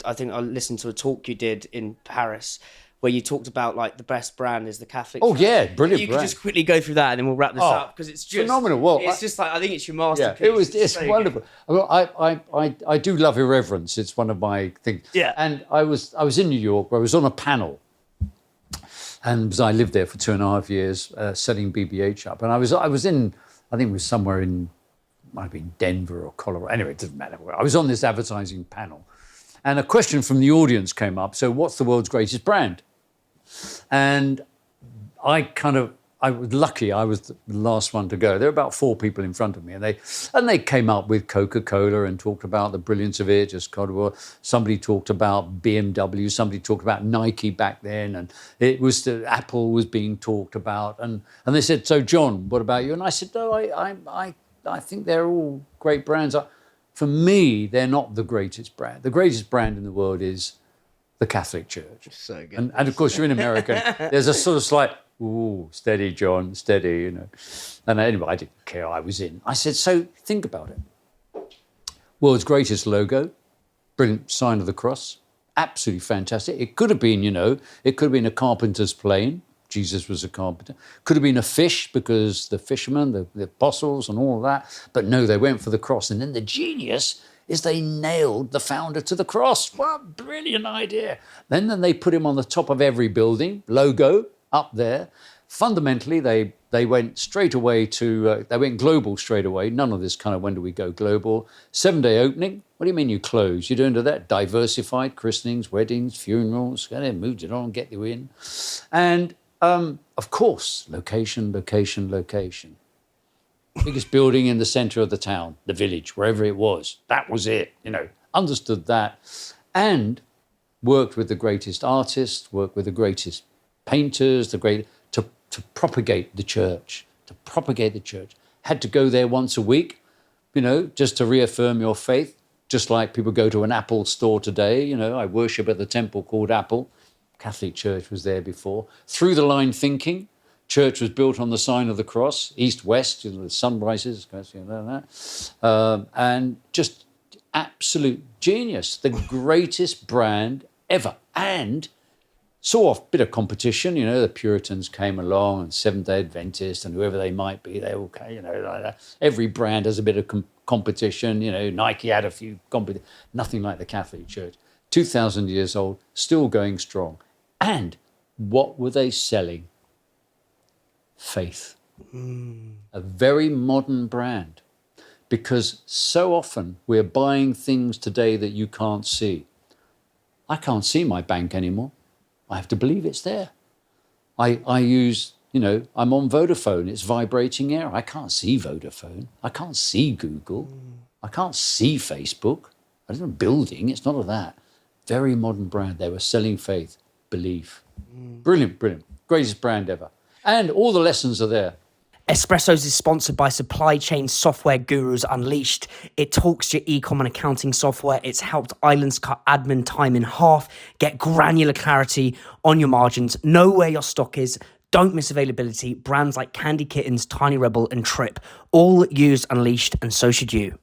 I think I listened to a talk you did in Paris where you talked about like the best brand is the Catholic Oh Church. yeah, brilliant You brand. could just quickly go through that and then we'll wrap this up because it's just phenomenal. Well, it's just like I think it's your yeah, masterpiece. it's so wonderful. Well, I do love irreverence. It's one of my things. Yeah. And I was in New York where I was on a panel, and I lived there for 2.5 years, setting BBH up. And I was in, I think it was somewhere in, might have been Denver or Colorado. Anyway, it doesn't matter. I was on this advertising panel, and a question from the audience came up. So, what's the world's greatest brand? And I was lucky. I was the last one to go. There were about 4 people in front of me, and they came up with Coca-Cola and talked about the brilliance of it. Somebody talked about BMW. Somebody talked about Nike back then, and it was Apple was being talked about. And they said, "So, John, what about you?" And I said, "No, I think they're all great brands. For me, they're not the greatest brand. The greatest brand in the world is the Catholic Church." So good. And of course, you're in America. There's a sort of slight, ooh, steady, John, steady, you know. And anyway, I didn't care. I was in. I said, so think about it. World's greatest logo, brilliant sign of the cross, absolutely fantastic. It could have been, it could have been a carpenter's plane. Jesus was a carpenter. Could have been a fish because the fishermen, the apostles and all of that. But no, they went for the cross. And then the genius is they nailed the founder to the cross. What a brilliant idea. Then they put him on the top of every building, logo up there. Fundamentally, they went straight away to, they went global straight away. None of this kind of, when do we go global? 7-day opening. What do you mean you close? You don't do that. Diversified, christenings, weddings, funerals. They moved it on, get you in. And of course, location. Biggest building in the center of the town, the village, wherever it was. That was it, understood that. And worked with the greatest artists, worked with the greatest painters, to propagate the church, Had to go there once a week, just to reaffirm your faith, just like people go to an Apple store today. I worship at the temple called Apple. Catholic Church was there before. Through the line thinking. Church was built on the sign of the cross, east-west, the sunrises, and just absolute genius, the greatest brand ever. And saw a bit of competition, the Puritans came along and Seventh-day Adventists and whoever they might be, they all came, like that. Every brand has a bit of competition, Nike had a few competition, nothing like the Catholic Church. 2,000 years old, still going strong. And what were they selling? Faith. A very modern brand, because so often we're buying things today that you can't see. I can't see my bank anymore. I have to believe it's there. I use, I'm on Vodafone. It's vibrating air. I can't see Vodafone. I can't see Google. I can't see Facebook. I don't know, building. It's none of that. Very modern brand. They were selling faith, belief. Brilliant. Greatest brand ever. And all the lessons are there. Espressos is sponsored by supply chain software gurus Unleashed. It talks to your eCom and accounting software. It's helped islands cut admin time in half, get granular clarity on your margins, know where your stock is, don't miss availability. Brands like Candy Kittens, Tiny Rebel and Trip all use Unleashed, and so should you.